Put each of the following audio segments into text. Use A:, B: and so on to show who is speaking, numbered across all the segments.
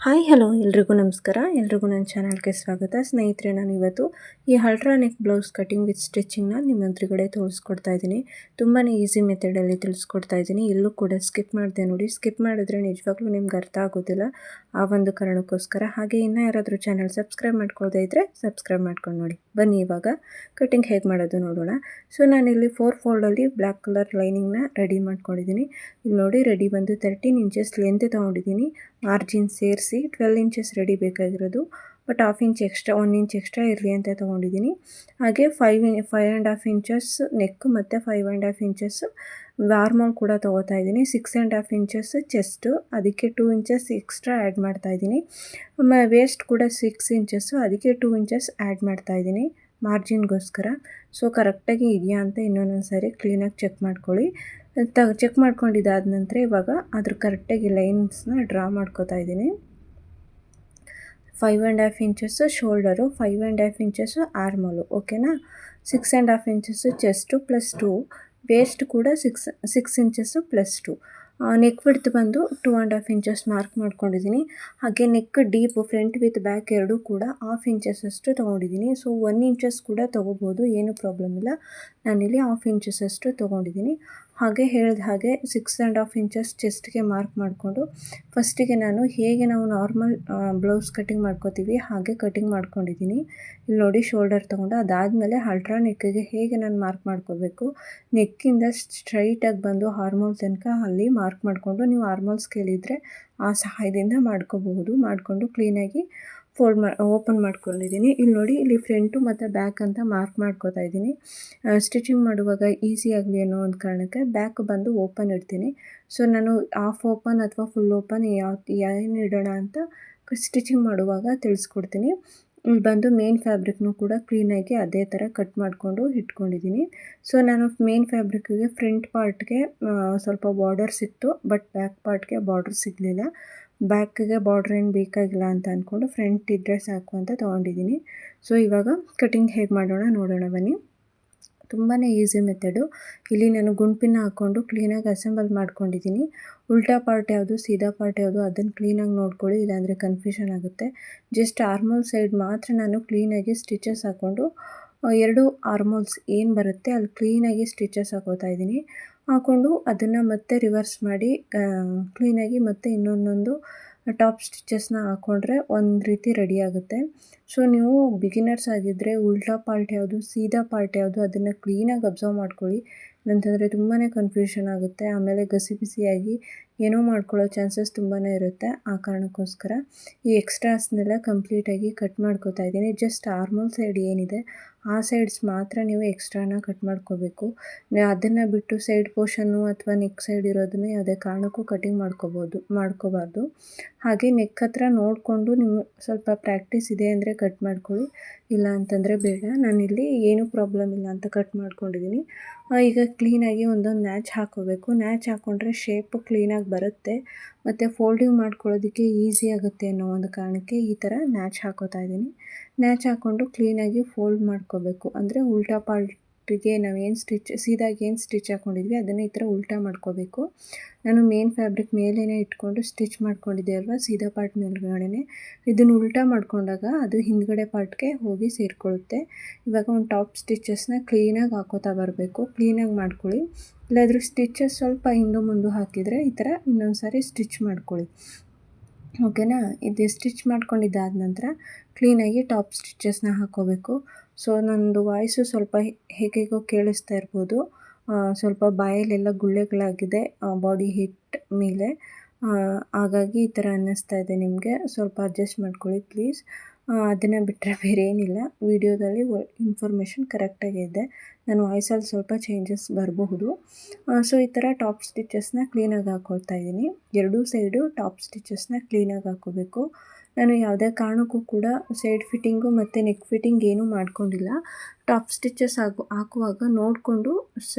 A: Hi hello ಎಲ್ರಿಗೂ ನಮಸ್ಕಾರ. ಎಲ್ರಿಗೂ ನನ್ನ ಚಾನಲ್ಗೆ ಸ್ವಾಗತ. ಸ್ನೇಹಿತರೆ, ನಾನು ಇವತ್ತು ಈ ultra neck blouse cutting with ಸ್ಟಿಚಿಂಗ್ನ ನಿಮ್ಮ ಎದುರುಗಡೆ ತೋರಿಸ್ಕೊಡ್ತಾ ಇದ್ದೀನಿ. ತುಂಬಾ ಈಸಿ ಮೆಥಡಲ್ಲಿ ತಿಳಿಸ್ಕೊಡ್ತಾ ಇದ್ದೀನಿ. ಎಲ್ಲೂ ಕೂಡ ಸ್ಕಿಪ್ ಮಾಡಿದೆ ನೋಡಿ. ಸ್ಕಿಪ್ ಮಾಡಿದ್ರೆ ನಿಜವಾಗ್ಲೂ ನಿಮ್ಗೆ ಅರ್ಥ ಆಗೋದಿಲ್ಲ. ಆ ಒಂದು ಕಾರಣಕ್ಕೋಸ್ಕರ. ಹಾಗೆ ಇನ್ನೂ ಯಾರಾದರೂ ಚಾನಲ್ ಸಬ್ಸ್ಕ್ರೈಬ್ ಮಾಡ್ಕೊಳ್ಳದೇ ಇದ್ದರೆ ಸಬ್ಸ್ಕ್ರೈಬ್ ಮಾಡ್ಕೊಂಡು ನೋಡಿ. ಬನ್ನಿ ಇವಾಗ ಕಟಿಂಗ್ ಹೇಗೆ ಮಾಡೋದು ನೋಡೋಣ. ಸೊ ನಾನಿಲ್ಲಿ 4 ಫೋಲ್ಡಲ್ಲಿ ಬ್ಲ್ಯಾಕ್ ಕಲರ್ ಲೈನಿಂಗ್ನ ರೆಡಿ ಮಾಡ್ಕೊಂಡಿದ್ದೀನಿ. ಇಲ್ಲಿ ನೋಡಿ, ರೆಡಿ ಬಂದು 13 ಇಂಚಸ್ ಲೆಂತ್ ತೊಗೊಂಡಿದ್ದೀನಿ. ಮಾರ್ಜಿನ್ ಸೇರಿಸಿ 12 ಇಂಚಸ್ ರೆಡಿ ಬೇಕಾಗಿರೋದು. But half inch extra, 1 inch extra ಇರಲಿ ಅಂತ ತೊಗೊಂಡಿದ್ದೀನಿ. ಹಾಗೆ 5.5 ಇಂಚಸ್ ನೆಕ್ ಮತ್ತು 5.5 ಇಂಚಸ್ ಆರ್ಮೋಲ್ ಕೂಡ ತೊಗೋತಾ ಇದ್ದೀನಿ. 6.5 ಇಂಚಸ್ ಚೆಸ್ಟು, ಅದಕ್ಕೆ 2 ಇಂಚಸ್ ಎಕ್ಸ್ಟ್ರಾ ಆ್ಯಡ್ ಮಾಡ್ತಾ ಇದ್ದೀನಿ. ವೇಸ್ಟ್ ಕೂಡ 6 ಇಂಚಸ್ಸು, ಅದಕ್ಕೆ 2 ಇಂಚಸ್ ಆ್ಯಡ್ ಮಾಡ್ತಾ ಇದ್ದೀನಿ ಮಾರ್ಜಿನ್ಗೋಸ್ಕರ. ಸೊ ಕರೆಕ್ಟಾಗಿ ಇದೆಯಾ ಅಂತ ಇನ್ನೊಂದು ಸಾರಿ ಕ್ಲೀನಾಗಿ ಚೆಕ್ ಮಾಡ್ಕೊಳ್ಳಿ. ಚೆಕ್ ಮಾಡ್ಕೊಂಡಿದ್ದಾದ ನಂತರ ಇವಾಗ ಅದ್ರ ಕರೆಕ್ಟಾಗಿ ಲೈನ್ಸ್ನ ಡ್ರಾ ಮಾಡ್ಕೋತಾ ಇದ್ದೀನಿ. 5.5 ಇಂಚಸ್ಸು ಶೋಲ್ಡರು, 5.5 ಇಂಚಸ್ಸು ಆರ್ಮೋಲು, ಓಕೆನಾ. 6.5 ಇಂಚಸ್ಸು ಚೆಸ್ಟು ಪ್ಲಸ್ 2, ವೇಸ್ಟ್ ಕೂಡ 6 ಇಂಚಸ್ಸು ಪ್ಲಸ್ 2. ನೆಕ್ ವಿಡ್ತ್ ಬಂದು 2.5 ಇಂಚಸ್ ಮಾರ್ಕ್ ಮಾಡ್ಕೊಂಡಿದ್ದೀನಿ. ಹಾಗೆ neck deep front with back ಎರಡೂ ಕೂಡ ಹಾಫ್ ಇಂಚಸ್ ಅಷ್ಟು ತೊಗೊಂಡಿದ್ದೀನಿ. ಸೊ 1 ಇಂಚಸ್ ಕೂಡ ತೊಗೋಬೋದು, ಏನೂ ಪ್ರಾಬ್ಲಮ್ ಇಲ್ಲ. ನಾನಿಲ್ಲಿ ಹಾಫ್ ಇಂಚಸ್ ಅಷ್ಟು ತೊಗೊಂಡಿದ್ದೀನಿ. ಹಾಗೆ ಹೇಳಿದ ಹಾಗೆ 6.5 ಇಂಚಸ್ ಚೆಸ್ಟ್ಗೆ ಮಾರ್ಕ್ ಮಾಡಿಕೊಂಡು ಫಸ್ಟಿಗೆ ನಾನು ಹೇಗೆ ನಾವು ನಾರ್ಮಲ್ ಬ್ಲೌಸ್ ಕಟಿಂಗ್ ಮಾಡ್ಕೋತೀವಿ ಹಾಗೆ ಕಟಿಂಗ್ ಮಾಡ್ಕೊಂಡಿದ್ದೀನಿ. ಇಲ್ಲಿ ನೋಡಿ, ಶೋಲ್ಡರ್ ತೊಗೊಂಡು ಅದಾದಮೇಲೆ ಅಲ್ಟ್ರಾ ನೆಕ್ಕಿಗೆ ಹೇಗೆ ನಾನು ಮಾರ್ಕ್ ಮಾಡ್ಕೋಬೇಕು, ನೆಕ್ಕಿಂದ ಸ್ಟ್ರೈಟಾಗಿ ಬಂದು ಹಾರ್ಮೋಲ್ ತನಕ ಅಲ್ಲಿ ಮಾರ್ಕ್ ಮಾಡಿಕೊಂಡು, ನೀವು ಹಾರ್ಮೋಲ್ ಸ್ಕೇಲ್ ಇದ್ದರೆ ಆ ಸಹಾಯದಿಂದ ಮಾಡ್ಕೋಬಹುದು. ಮಾಡಿಕೊಂಡು ಕ್ಲೀನಾಗಿ ಓಪನ್ ಮಾಡ್ಕೊಂಡಿದ್ದೀನಿ. ಇಲ್ಲಿ ನೋಡಿ, ಇಲ್ಲಿ ಫ್ರಂಟು ಮತ್ತು ಬ್ಯಾಕ್ ಅಂತ ಮಾರ್ಕ್ ಮಾಡ್ಕೋತಾ ಇದ್ದೀನಿ. ಸ್ಟಿಚಿಂಗ್ ಮಾಡುವಾಗ ಈಸಿ ಆಗಲಿ ಅನ್ನೋ ಒಂದು ಕಾರಣಕ್ಕೆ ಬ್ಯಾಕ್ ಬಂದು ಓಪನ್ ಇಡ್ತೀನಿ. ಸೊ ನಾನು ಹಾಫ್ ಓಪನ್ ಅಥವಾ ಫುಲ್ ಓಪನ್ ಏನು ಇಡೋಣ ಅಂತ ಸ್ಟಿಚಿಂಗ್ ಮಾಡುವಾಗ ತಿಳಿಸ್ಕೊಡ್ತೀನಿ. ಇಲ್ಲಿ ಬಂದು ಮೇನ್ ಫ್ಯಾಬ್ರಿಕ್ನು ಕೂಡ ಕ್ಲೀನಾಗಿ ಅದೇ ಥರ ಕಟ್ ಮಾಡಿಕೊಂಡು ಇಟ್ಕೊಂಡಿದ್ದೀನಿ. ಸೊ ನಾನು ಮೇನ್ ಫ್ಯಾಬ್ರಿಕ್ಕಿಗೆ ಫ್ರಂಟ್ ಪಾರ್ಟ್ಗೆ ಸ್ವಲ್ಪ ಬಾರ್ಡರ್ ಸಿಕ್ತು, ಬಟ್ ಬ್ಯಾಕ್ ಪಾರ್ಟ್ಗೆ ಬಾರ್ಡರ್ ಸಿಗಲಿಲ್ಲ. ಬ್ಯಾಕಿಗೆ ಬಾರ್ಡ್ರ್ ಏನು ಬೇಕಾಗಿಲ್ಲ ಅಂತ ಅಂದ್ಕೊಂಡು ಫ್ರಂಟ್ ಇದ್ದರೆ ಸಾಕು ಅಂತ ತೊಗೊಂಡಿದ್ದೀನಿ. ಸೊ ಇವಾಗ ಕಟಿಂಗ್ ಹೇಗೆ ಮಾಡೋಣ ನೋಡೋಣ ಬನ್ನಿ. ತುಂಬಾ ಈಸಿ ಮೆಥಡು. ಇಲ್ಲಿ ನಾನು ಗುಂಪಿನ ಹಾಕ್ಕೊಂಡು ಕ್ಲೀನಾಗಿ ಅಸೆಂಬಲ್ ಮಾಡ್ಕೊಂಡಿದ್ದೀನಿ. ಉಲ್ಟಾ ಪಾರ್ಟ್ ಯಾವುದು, ಸೀದಾ ಪಾರ್ಟ್ ಯಾವುದು ಅದನ್ನು ಕ್ಲೀನಾಗಿ ನೋಡ್ಕೊಳ್ಳಿ, ಇಲ್ಲಾಂದರೆ ಕನ್ಫ್ಯೂಷನ್ ಆಗುತ್ತೆ. ಜಸ್ಟ್ ಆರ್ಮೋಲ್ ಸೈಡ್ ಮಾತ್ರ ನಾನು ಕ್ಲೀನಾಗಿ ಸ್ಟಿಚಸ್ ಹಾಕ್ಕೊಂಡು 2 ಆರ್ಮೋಲ್ಸ್ ಏನು ಬರುತ್ತೆ ಅಲ್ಲಿ ಕ್ಲೀನಾಗಿ ಸ್ಟಿಚಸ್ ಹಾಕೋತಾ ಇದ್ದೀನಿ. ಹಾಕ್ಕೊಂಡು ಅದನ್ನು ಮತ್ತೆ ರಿವರ್ಸ್ ಮಾಡಿ ಕ್ಲೀನಾಗಿ ಮತ್ತೆ ಇನ್ನೊಂದೊಂದು ಟಾಪ್ ಸ್ಟಿಚಸ್ನ ಹಾಕ್ಕೊಂಡ್ರೆ ಒಂದು ರೀತಿ ರೆಡಿ ಆಗುತ್ತೆ. ಸೊ ನೀವು ಬಿಗಿನರ್ಸ್ ಆಗಿದ್ದರೆ ಉಲ್ಟಾ ಪಾರ್ಟ್ ಯಾವುದು, ಸೀದಾ ಪಾರ್ಟ್ ಯಾವುದು ಅದನ್ನು ಕ್ಲೀನಾಗಿ ಅಬ್ಸರ್ವ್ ಮಾಡ್ಕೊಳ್ಳಿ. ಇಲ್ಲಾಂತಂದರೆ ತುಂಬಾ ಕನ್ಫ್ಯೂಷನ್ ಆಗುತ್ತೆ. ಆಮೇಲೆ ಗಸಿ ಏನೋ ಮಾಡ್ಕೊಳ್ಳೋ ಚಾನ್ಸಸ್ ತುಂಬಾ ಇರುತ್ತೆ. ಆ ಕಾರಣಕ್ಕೋಸ್ಕರ ಈ ಎಕ್ಸ್ಟ್ರಾಸ್ನೆಲ್ಲ ಕಂಪ್ಲೀಟಾಗಿ ಕಟ್ ಮಾಡ್ಕೋತಾ ಇದ್ದೀನಿ. ಜಸ್ಟ್ ಆರ್ಮೋಲ್ ಸೈಡ್ ಏನಿದೆ ಆ ಸೈಡ್ಸ್ ಮಾತ್ರ ನೀವು ಎಕ್ಸ್ಟ್ರಾನ ಕಟ್ ಮಾಡ್ಕೋಬೇಕು. ಅದನ್ನು ಬಿಟ್ಟು ಸೈಡ್ ಪೋರ್ಷನ್ನು ಅಥವಾ ನೆಕ್ ಸೈಡ್ ಇರೋದನ್ನ ಯಾವುದೇ ಕಾರಣಕ್ಕೂ ಕಟಿಂಗ್ ಮಾಡ್ಕೋಬಾರ್ದು. ಹಾಗೆ ನೆಕ್ ಹತ್ರ ನೋಡಿಕೊಂಡು ನೀವು ಸ್ವಲ್ಪ ಪ್ರಾಕ್ಟೀಸ್ ಇದೆ ಅಂದರೆ ಕಟ್ ಮಾಡ್ಕೊಳ್ಳಿ, ಇಲ್ಲ ಅಂತಂದರೆ ಬೇಡ. ನಾನಿಲ್ಲಿ ಏನೂ ಪ್ರಾಬ್ಲಮ್ ಇಲ್ಲ ಅಂತ ಕಟ್ ಮಾಡ್ಕೊಂಡಿದ್ದೀನಿ. ಈಗ ಕ್ಲೀನಾಗಿ ಒಂದೊಂದು ನ್ಯಾಚ್ ಹಾಕ್ಕೋಬೇಕು. ನ್ಯಾಚ್ ಹಾಕ್ಕೊಂಡ್ರೆ ಶೇಪು ಕ್ಲೀನಾಗಿ ಬರುತ್ತೆ ಮತ್ತು ಫೋಲ್ಡಿಂಗ್ ಮಾಡ್ಕೊಳ್ಳೋದಕ್ಕೆ ಈಸಿ ಆಗುತ್ತೆ ಅನ್ನೋ ಒಂದು ಕಾರಣಕ್ಕೆ ಈ ಥರ ನ್ಯಾಚ್ ಹಾಕೋತಾ ಇದ್ದೀನಿ. ನ್ಯಾಚ್ ಹಾಕ್ಕೊಂಡು ಕ್ಲೀನಾಗಿ ಫೋಲ್ಡ್ ಮಾಡ್ಕೋಬೇಕು. ಅಂದರೆ ಉಲ್ಟಾ ಪಾರ್ಟಿಗೆ ನಾವೇನು ಸೀದಾಗಿ ಏನು ಸ್ಟಿಚ್ ಹಾಕ್ಕೊಂಡಿದ್ವಿ ಅದನ್ನು ಈ ಥರ ಉಲ್ಟಾ ಮಾಡ್ಕೋಬೇಕು. ನಾನು ಮೇನ್ ಫ್ಯಾಬ್ರಿಕ್ ಮೇಲೇ ಇಟ್ಕೊಂಡು ಸ್ಟಿಚ್ ಮಾಡ್ಕೊಂಡಿದ್ದೆ ಅಲ್ವಾ, ಸೀದಾ ಪಾರ್ಟ್ ಮೇಲ್ಗಡೆನೆ ಇದನ್ನು ಉಲ್ಟಾ ಮಾಡ್ಕೊಂಡಾಗ ಅದು ಹಿಂದ್ಗಡೆ ಪಾರ್ಟ್ಗೆ ಹೋಗಿ ಸೇರಿಕೊಳ್ಳುತ್ತೆ. ಇವಾಗ ಒಂದು ಟಾಪ್ ಸ್ಟಿಚಸ್ನ ಕ್ಲೀನಾಗಿ ಹಾಕೋತಾ ಬರಬೇಕು. ಕ್ಲೀನಾಗಿ ಮಾಡ್ಕೊಳ್ಳಿ, ಇಲ್ಲಾದರೂ ಸ್ಟಿಚಸ್ ಸ್ವಲ್ಪ ಹಿಂದು ಮುಂದೆ ಹಾಕಿದರೆ ಈ ಥರ ಇನ್ನೊಂದು ಸಾರಿ ಸ್ಟಿಚ್ ಮಾಡ್ಕೊಳ್ಳಿ, ಓಕೆನಾ. ಇದು ಸ್ಟಿಚ್ ಮಾಡ್ಕೊಂಡಿದ್ದಾದ ನಂತರ ಕ್ಲೀನಾಗಿ ಟಾಪ್ ಸ್ಟಿಚಸ್ನ ಹಾಕ್ಕೋಬೇಕು. ಸೊ ನನ್ನದು ವಾಯ್ಸು ಸ್ವಲ್ಪ ಹೇಗೇಗೋ ಕೇಳಿಸ್ತಾ ಇರ್ಬೋದು. ಸ್ವಲ್ಪ ಬಾಯಲ್ಲೆಲ್ಲ ಗುಳ್ಳೆಗಳಾಗಿದೆ ಬಾಡಿ ಹೀಟ್ ಮೇಲೆ, ಹಾಗಾಗಿ ಈ ಥರ ಅನ್ನಿಸ್ತಾ ಇದೆ ನಿಮಗೆ. ಸ್ವಲ್ಪ ಅಡ್ಜಸ್ಟ್ ಮಾಡ್ಕೊಳ್ಳಿ ಪ್ಲೀಸ್. ಅದನ್ನು ಬಿಟ್ಟರೆ ಬೇರೆ ಏನಿಲ್ಲ. ವಿಡಿಯೋದಲ್ಲಿ ಇನ್ಫಾರ್ಮೇಷನ್ ಕರೆಕ್ಟಾಗಿ ಇದೆ, ನನ್ನ ವಾಯ್ಸಲ್ಲಿ ಸ್ವಲ್ಪ ಚೇಂಜಸ್ ಬರಬಹುದು. ಸೊ ಈ ಥರ ಟಾಪ್ ಸ್ಟಿಚಸ್ನ ಕ್ಲೀನಾಗಿ ಹಾಕ್ಕೊಳ್ತಾ ಇದ್ದೀನಿ. ಎರಡೂ ಸೈಡು ಟಾಪ್ ಸ್ಟಿಚಸ್ನ ಕ್ಲೀನಾಗಿ ಹಾಕ್ಕೋಬೇಕು. ನಾನು ಯಾವುದೇ ಕಾರಣಕ್ಕೂ ಕೂಡ ಸೈಡ್ ಫಿಟ್ಟಿಂಗು ಮತ್ತು ನೆಕ್ ಫಿಟ್ಟಿಂಗ್ ಏನೂ ಮಾಡ್ಕೊಂಡಿಲ್ಲ. ಟಾಪ್ ಸ್ಟಿಚಸ್ ಹಾಕುವಾಗ ನೋಡಿಕೊಂಡು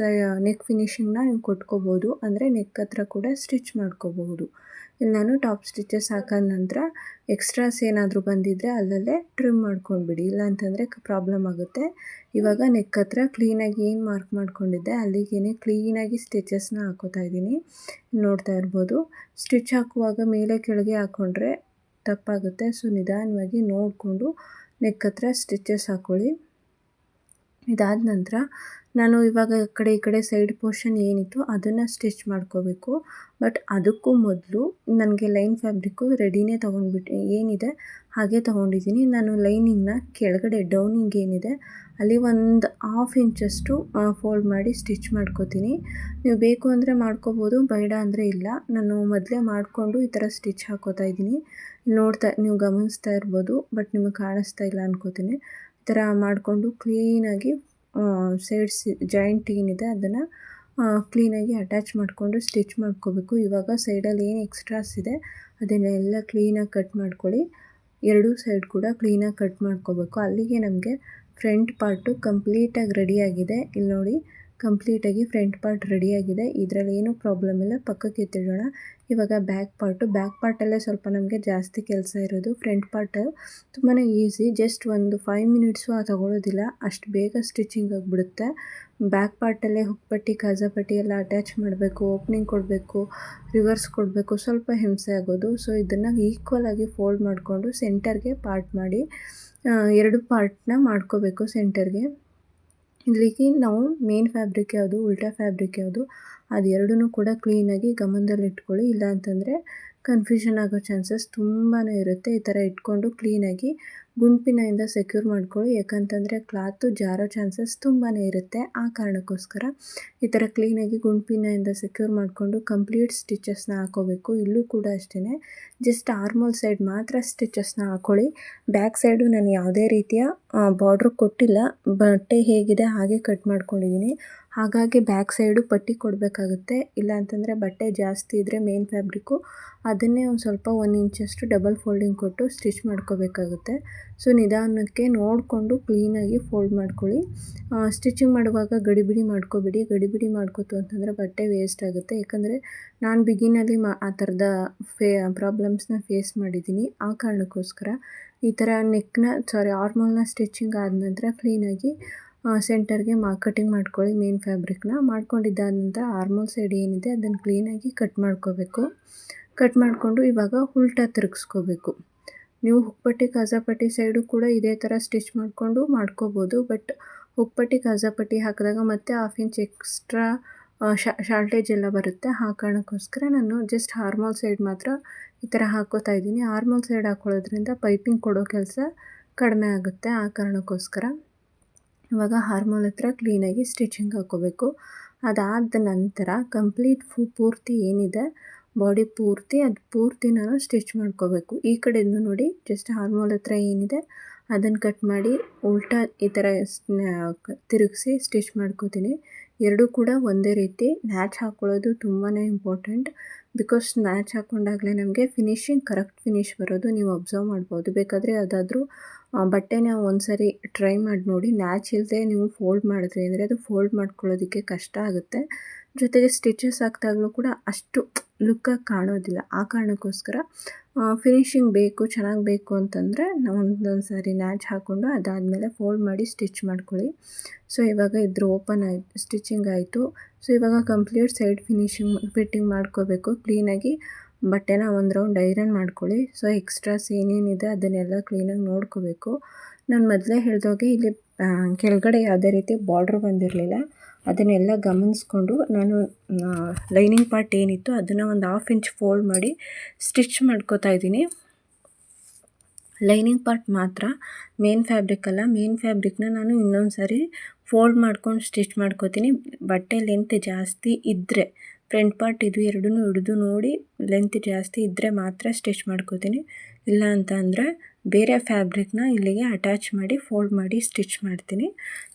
A: ನೆಕ್ ಫಿನಿಶಿಂಗ್ನ ನೀವು ಕೊಟ್ಕೋಬೋದು, ಅಂದರೆ ನೆಕ್ ಹತ್ರ ಕೂಡ ಸ್ಟಿಚ್ ಮಾಡ್ಕೋಬಹುದು. ಇಲ್ಲಿ ನಾನು ಟಾಪ್ ಸ್ಟಿಚಸ್ ಹಾಕಾದ ನಂತರ ಎಕ್ಸ್ಟ್ರಾಸ್ ಏನಾದರೂ ಬಂದಿದ್ದರೆ ಅಲ್ಲಲ್ಲೇ ಟ್ರಿಮ್ ಮಾಡ್ಕೊಂಡ್ಬಿಡಿ, ಇಲ್ಲ ಅಂತಂದರೆ ಪ್ರಾಬ್ಲಮ್ ಆಗುತ್ತೆ. ಇವಾಗ ನೆಕ್ ಹತ್ರ ಕ್ಲೀನಾಗಿ ಏನು ಮಾರ್ಕ್ ಮಾಡ್ಕೊಂಡಿದ್ದೆ ಅಲ್ಲಿಗೇ ಕ್ಲೀನಾಗಿ ಸ್ಟಿಚಸ್ನ ಹಾಕೋತಾ ಇದ್ದೀನಿ. ನೋಡ್ತಾ ಇರ್ಬೋದು, ಸ್ಟಿಚ್ ಹಾಕುವಾಗ ಮೇಲೆ ಕೆಳಗೆ ಹಾಕ್ಕೊಂಡ್ರೆ ತಪ್ಪಾಗುತ್ತೆ. ಸೊ ನಿಧಾನವಾಗಿ ನೋಡಿಕೊಂಡು ನೆಕ್ ಹತ್ರ ಸ್ಟಿಚಸ್ ಹಾಕ್ಕೊಳ್ಳಿ. ಇದಾದ ನಂತರ ನಾನು ಇವಾಗ ಈ ಕಡೆ ಸೈಡ್ ಪೋರ್ಷನ್ ಏನಿತ್ತು ಅದನ್ನು ಸ್ಟಿಚ್ ಮಾಡ್ಕೋಬೇಕು. ಬಟ್ ಅದಕ್ಕೂ ಮೊದಲು ನನಗೆ ಲೈನ್ ಫ್ಯಾಬ್ರಿಕ್ಕು ರೆಡಿನೇ ಏನಿದೆ ಹಾಗೆ ತೊಗೊಂಡಿದ್ದೀನಿ. ನಾನು ಲೈನಿಂಗ್ನ ಕೆಳಗಡೆ ಡೌನಿಂಗ್ ಏನಿದೆ ಅಲ್ಲಿ ಒಂದು 1/2 ಇಂಚಷ್ಟು ಫೋಲ್ಡ್ ಮಾಡಿ ಸ್ಟಿಚ್ ಮಾಡ್ಕೋತೀನಿ. ನೀವು ಬೇಕು ಅಂದರೆ ಮಾಡ್ಕೋಬೋದು, ಬೇಡ ಅಂದರೆ ಇಲ್ಲ. ನಾನು ಮೊದಲೇ ಮಾಡಿಕೊಂಡು ಈ ಥರ ಸ್ಟಿಚ್ ಹಾಕೋತಾ ಇದ್ದೀನಿ. ನೀವು ಗಮನಿಸ್ತಾ ಇರ್ಬೋದು, ಬಟ್ ನಿಮಗೆ ಕಾಣಿಸ್ತಾ ಇಲ್ಲ ಅನ್ಕೋತೀನಿ. ಈ ಥರ ಮಾಡಿಕೊಂಡು ಕ್ಲೀನಾಗಿ ಸೈಡ್ಸ್ ಜಾಯಿಂಟ್ ಏನಿದೆ ಅದನ್ನು ಕ್ಲೀನಾಗಿ ಅಟ್ಯಾಚ್ ಮಾಡಿಕೊಂಡು ಸ್ಟಿಚ್ ಮಾಡ್ಕೋಬೇಕು. ಇವಾಗ ಸೈಡಲ್ಲಿ ಏನು ಎಕ್ಸ್ಟ್ರಾಸ್ ಇದೆ ಅದನ್ನೆಲ್ಲ ಕ್ಲೀನಾಗಿ ಕಟ್ ಮಾಡ್ಕೊಳ್ಳಿ. ಎರಡೂ ಸೈಡ್ ಕೂಡ ಕ್ಲೀನಾಗಿ ಕಟ್ ಮಾಡ್ಕೋಬೇಕು. ಅಲ್ಲಿಗೆ ನಮಗೆ ಫ್ರಂಟ್ ಪಾರ್ಟು ಕಂಪ್ಲೀಟಾಗಿ ರೆಡಿಯಾಗಿದೆ. ಇಲ್ಲಿ ನೋಡಿ, ಕಂಪ್ಲೀಟಾಗಿ ಫ್ರಂಟ್ ಪಾರ್ಟ್ ರೆಡಿಯಾಗಿದೆ. ಇದರಲ್ಲಿ ಏನೂ ಪ್ರಾಬ್ಲಮ್ ಇಲ್ಲ. ಪಕ್ಕಕ್ಕೆ ಎತ್ತಿಡೋಣ. ಇವಾಗ ಬ್ಯಾಕ್ ಪಾರ್ಟಲ್ಲೇ ಸ್ವಲ್ಪ ನಮಗೆ ಜಾಸ್ತಿ ಕೆಲಸ ಇರೋದು. ಫ್ರಂಟ್ ಪಾರ್ಟ್ ತುಂಬಾ ಈಸಿ, ಜಸ್ಟ್ ಒಂದು 5 ಮಿನಿಟ್ಸು ತಗೊಳ್ಳೋದಿಲ್ಲ, ಅಷ್ಟು ಬೇಗ ಸ್ಟಿಚಿಂಗ್ ಆಗಿಬಿಡುತ್ತೆ. ಬ್ಯಾಕ್ ಪಾರ್ಟಲ್ಲೇ ಹುಕ್ಪಟ್ಟಿ ಕಾಜಾಪಟ್ಟಿ ಎಲ್ಲ ಅಟ್ಯಾಚ್ ಮಾಡಬೇಕು, ಓಪನಿಂಗ್ ಕೊಡಬೇಕು, ರಿವರ್ಸ್ ಕೊಡಬೇಕು, ಸ್ವಲ್ಪ ಹಿಂಸೆ ಆಗೋದು. ಸೊ ಇದನ್ನು ಈಕ್ವಲಾಗಿ ಫೋಲ್ಡ್ ಮಾಡಿಕೊಂಡು ಸೆಂಟರ್ಗೆ ಪಾರ್ಟ್ ಮಾಡಿ 2 ಪಾರ್ಟ್ನ ಮಾಡ್ಕೋಬೇಕು ಸೆಂಟರ್ಗೆ. ಇಲ್ಲಿಗೆ ನಾವು ಮೇನ್ ಫ್ಯಾಬ್ರಿಕ್ ಯಾವುದು, ಉಲ್ಟಾ ಫ್ಯಾಬ್ರಿಕ್ ಯಾವುದು, ಅದು ಎರಡೂ ಕೂಡ ಕ್ಲೀನಾಗಿ ಗಮನದಲ್ಲಿ ಇಟ್ಕೊಳ್ಳಿ. ಇಲ್ಲ ಅಂತಂದರೆ ಕನ್ಫ್ಯೂಷನ್ ಆಗೋ ಚಾನ್ಸಸ್ ತುಂಬಾ ಇರುತ್ತೆ. ಈ ಥರ ಇಟ್ಕೊಂಡು ಕ್ಲೀನಾಗಿ ಗುಂಪಿನಿಂದ ಸೆಕ್ಯೂರ್ ಮಾಡ್ಕೊಳ್ಳಿ. ಯಾಕಂತಂದರೆ ಕ್ಲಾತು ಜಾರೋ ಚಾನ್ಸಸ್ ತುಂಬಾ ಇರುತ್ತೆ. ಆ ಕಾರಣಕ್ಕೋಸ್ಕರ ಈ ಥರ ಕ್ಲೀನಾಗಿ ಗುಂಪಿನಿಂದ ಸೆಕ್ಯೂರ್ ಮಾಡಿಕೊಂಡು ಕಂಪ್ಲೀಟ್ ಸ್ಟಿಚಸ್ನ ಹಾಕೋಬೇಕು. ಇಲ್ಲೂ ಕೂಡ ಅಷ್ಟೇ, ಜಸ್ಟ್ ಆರ್ಮೋಲ್ ಸೈಡ್ ಮಾತ್ರ ಸ್ಟಿಚಸ್ನ ಹಾಕ್ಕೊಳ್ಳಿ. ಬ್ಯಾಕ್ ಸೈಡು ನಾನು ಯಾವುದೇ ರೀತಿಯ ಬಾರ್ಡ್ರ್ ಕೊಟ್ಟಿಲ್ಲ, ಬಟ್ಟೆ ಹೇಗಿದೆ ಹಾಗೆ ಕಟ್ ಮಾಡ್ಕೊಂಡಿದ್ದೀನಿ. ಹಾಗಾಗಿ ಬ್ಯಾಕ್ ಸೈಡು ಪಟ್ಟಿ ಕೊಡಬೇಕಾಗುತ್ತೆ. ಇಲ್ಲ ಅಂತಂದರೆ ಬಟ್ಟೆ ಜಾಸ್ತಿ ಇದ್ದರೆ ಮೇನ್ ಫ್ಯಾಬ್ರಿಕ್ಕು ಅದನ್ನೇ ಒಂದು ಸ್ವಲ್ಪ 1 ಇಂಚಷ್ಟು ಡಬಲ್ ಫೋಲ್ಡಿಂಗ್ ಕೊಟ್ಟು ಸ್ಟಿಚ್ ಮಾಡ್ಕೋಬೇಕಾಗುತ್ತೆ. ಸೊ ನಿಧಾನಕ್ಕೆ ನೋಡಿಕೊಂಡು ಕ್ಲೀನಾಗಿ ಫೋಲ್ಡ್ ಮಾಡ್ಕೊಳ್ಳಿ. ಸ್ಟಿಚಿಂಗ್ ಮಾಡುವಾಗ ಗಡಿಬಿಡಿ ಮಾಡ್ಕೋಬೇಡಿ. ಗಡಿಬಿಡಿ ಮಾಡ್ಕೋತು ಅಂತಂದರೆ ಬಟ್ಟೆ ವೇಸ್ಟ್ ಆಗುತ್ತೆ. ಯಾಕಂದರೆ ನಾನು ಬಿಗಿನಲ್ಲಿ ಆ ಥರದ ಪ್ರಾಬ್ಲಮ್ಸ್ನ ಫೇಸ್ ಮಾಡಿದ್ದೀನಿ. ಆ ಕಾರಣಕ್ಕೋಸ್ಕರ ಈ ಥರ ಆರ್ಮೋಲ್ನ ಸ್ಟಿಚಿಂಗ್ ಆದ ನಂತರ ಕ್ಲೀನಾಗಿ ಸೆಂಟರ್ಗೆ ಕಟಿಂಗ್ ಮಾಡ್ಕೊಳ್ಳಿ. ಮೇನ್ ಫ್ಯಾಬ್ರಿಕ್ನ ಮಾಡ್ಕೊಂಡಿದ್ದಾದ ನಂತರ ಆರ್ಮೋಲ್ ಸೈಡ್ ಏನಿದೆ ಅದನ್ನು ಕ್ಲೀನಾಗಿ ಕಟ್ ಮಾಡ್ಕೋಬೇಕು. ಕಟ್ ಮಾಡಿಕೊಂಡು ಇವಾಗ ಉಲ್ಟಾ ತಿರುಗಿಸ್ಕೋಬೇಕು. ನೀವು ಹುಕ್ಪಟ್ಟಿ ಕಾಜಾಪಟ್ಟಿ ಸೈಡು ಕೂಡ ಇದೇ ಥರ ಸ್ಟಿಚ್ ಮಾಡಿಕೊಂಡು ಮಾಡ್ಕೋಬೋದು. ಬಟ್ ಹುಕ್ಪಟ್ಟಿ ಕಾಜಾಪಟ್ಟಿ ಹಾಕಿದಾಗ ಮತ್ತೆ 1/2 ಇಂಚ್ ಎಕ್ಸ್ಟ್ರಾ ಶಾರ್ಟೇಜ್ ಎಲ್ಲ ಬರುತ್ತೆ. ಆ ಕಾರಣಕ್ಕೋಸ್ಕರ ನಾನು ಜಸ್ಟ್ ಆರ್ಮೋಲ್ ಸೈಡ್ ಮಾತ್ರ ಈ ಥರ ಹಾಕೋತಾ ಇದ್ದೀನಿ. ಆರ್ಮೋಲ್ ಸೈಡ್ ಹಾಕೊಳ್ಳೋದ್ರಿಂದ ಪೈಪಿಂಗ್ ಕೊಡೋ ಕೆಲಸ ಕಡಿಮೆ ಆಗುತ್ತೆ. ಆ ಕಾರಣಕ್ಕೋಸ್ಕರ ಇವಾಗ ಆರ್ಮೋಲ್ ಹತ್ರ ಕ್ಲೀನಾಗಿ ಸ್ಟಿಚಿಂಗ್ ಹಾಕೋಬೇಕು. ಅದಾದ ನಂತರ ಕಂಪ್ಲೀಟ್ ಪೂರ್ತಿ ಏನಿದೆ ಬಾಡಿ ಪೂರ್ತಿ ಅದು ಪೂರ್ತಿ ನಾನು ಸ್ಟಿಚ್ ಮಾಡ್ಕೋಬೇಕು. ಈ ಕಡೆಯಿಂದ ನೋಡಿ, ಜಸ್ಟ್ ಆರ್ಮೋಲ್ ಹತ್ರ ಏನಿದೆ ಅದನ್ನು ಕಟ್ ಮಾಡಿ ಉಲ್ಟಾ ಈ ಥರ ತಿರುಗಿಸಿ ಸ್ಟಿಚ್ ಮಾಡ್ಕೋತೀನಿ. ಎರಡೂ ಕೂಡ ಒಂದೇ ರೀತಿ. ನ್ಯಾಚ್ ಹಾಕ್ಕೊಳ್ಳೋದು ತುಂಬಾ ಇಂಪಾರ್ಟೆಂಟ್. ಬಿಕಾಸ್ ನ್ಯಾಚ್ ಹಾಕ್ಕೊಂಡಾಗಲೇ ನಮಗೆ ಕರೆಕ್ಟ್ ಫಿನಿಶ್ ಬರೋದು. ನೀವು ಅಬ್ಸರ್ವ್ ಮಾಡ್ಬೋದು. ಬೇಕಾದರೆ ಯಾವುದಾದ್ರೂ ಬಟ್ಟೆನ ಒಂದು ಸಾರಿ ಟ್ರೈ ಮಾಡಿ ನೋಡಿ. ನ್ಯಾಚ್ ಇಲ್ಲದೆ ನೀವು ಫೋಲ್ಡ್ ಮಾಡಿದ್ರಿ ಅಂದರೆ ಅದು ಫೋಲ್ಡ್ ಮಾಡ್ಕೊಳ್ಳೋದಕ್ಕೆ ಕಷ್ಟ ಆಗುತ್ತೆ. ಜೊತೆಗೆ ಸ್ಟಿಚಸ್ ಹಾಕಿದಾಗಲೂ ಕೂಡ ಅಷ್ಟು ಲುಕ್ಕಾಗಿ ಕಾಣೋದಿಲ್ಲ. ಆ ಕಾರಣಕ್ಕೋಸ್ಕರ ಫಿನಿಶಿಂಗ್ ಚೆನ್ನಾಗಿ ಬೇಕು ಅಂತಂದರೆ ನಾವು ಒಂದೊಂದು ಸಾರಿ ನ್ಯಾಚ್ ಹಾಕ್ಕೊಂಡು ಅದಾದಮೇಲೆ ಫೋಲ್ಡ್ ಮಾಡಿ ಸ್ಟಿಚ್ ಮಾಡ್ಕೊಳ್ಳಿ. ಸೊ ಇವಾಗ ಇದ್ರ ಸ್ಟಿಚಿಂಗ್ ಆಯಿತು. ಸೊ ಇವಾಗ ಕಂಪ್ಲೀಟ್ ಸೈಡ್ ಫಿಟ್ಟಿಂಗ್ ಮಾಡ್ಕೋಬೇಕು. ಕ್ಲೀನಾಗಿ ಬಟ್ಟೆನ ಒಂದು ರೌಂಡ್ ಐರನ್ ಮಾಡ್ಕೊಳ್ಳಿ. ಸೊ ಎಕ್ಸ್ಟ್ರಾಸ್ ಏನೇನಿದೆ ಅದನ್ನೆಲ್ಲ ಕ್ಲೀನಾಗಿ ನೋಡ್ಕೋಬೇಕು. ನಾನು ಮೊದಲೇ ಹೇಳಿದಾಗೆ ಇಲ್ಲಿ ಕೆಳಗಡೆ ಯಾವುದೇ ರೀತಿ ಬಾರ್ಡ್ರ್ ಬಂದಿರಲಿಲ್ಲ. ಅದನ್ನೆಲ್ಲ ಗಮನಿಸ್ಕೊಂಡು ನಾನು ಲೈನಿಂಗ್ ಪಾರ್ಟ್ ಏನಿತ್ತು ಅದನ್ನು ಒಂದು 1/2 ಇಂಚ್ ಫೋಲ್ಡ್ ಮಾಡಿ ಸ್ಟಿಚ್ ಮಾಡ್ಕೋತಾ ಇದ್ದೀನಿ. ಲೈನಿಂಗ್ ಪಾರ್ಟ್ ಮಾತ್ರ, ಮೇನ್ ಫ್ಯಾಬ್ರಿಕ್ ಅಲ್ಲ. ಮೇನ್ ಫ್ಯಾಬ್ರಿಕ್ನ ನಾನು ಇನ್ನೊಂದು ಸಾರಿ ಫೋಲ್ಡ್ ಮಾಡ್ಕೊಂಡು ಸ್ಟಿಚ್ ಮಾಡ್ಕೋತೀನಿ. ಬಟ್ಟೆ ಲೆಂತ್ ಜಾಸ್ತಿ ಇದ್ದರೆ ಫ್ರಂಟ್ ಪಾರ್ಟ್ ಇದು ಎರಡೂ ಹಿಡಿದು ನೋಡಿ ಲೆಂತ್ ಜಾಸ್ತಿ ಇದ್ದರೆ ಮಾತ್ರ ಸ್ಟಿಚ್ ಮಾಡ್ಕೋತೀನಿ. ಇಲ್ಲ ಅಂತ ಅಂದರೆ ಬೇರೆ ಫ್ಯಾಬ್ರಿಕ್ನ ಇಲ್ಲಿಗೆ ಅಟ್ಯಾಚ್ ಮಾಡಿ ಫೋಲ್ಡ್ ಮಾಡಿ ಸ್ಟಿಚ್ ಮಾಡ್ತೀನಿ.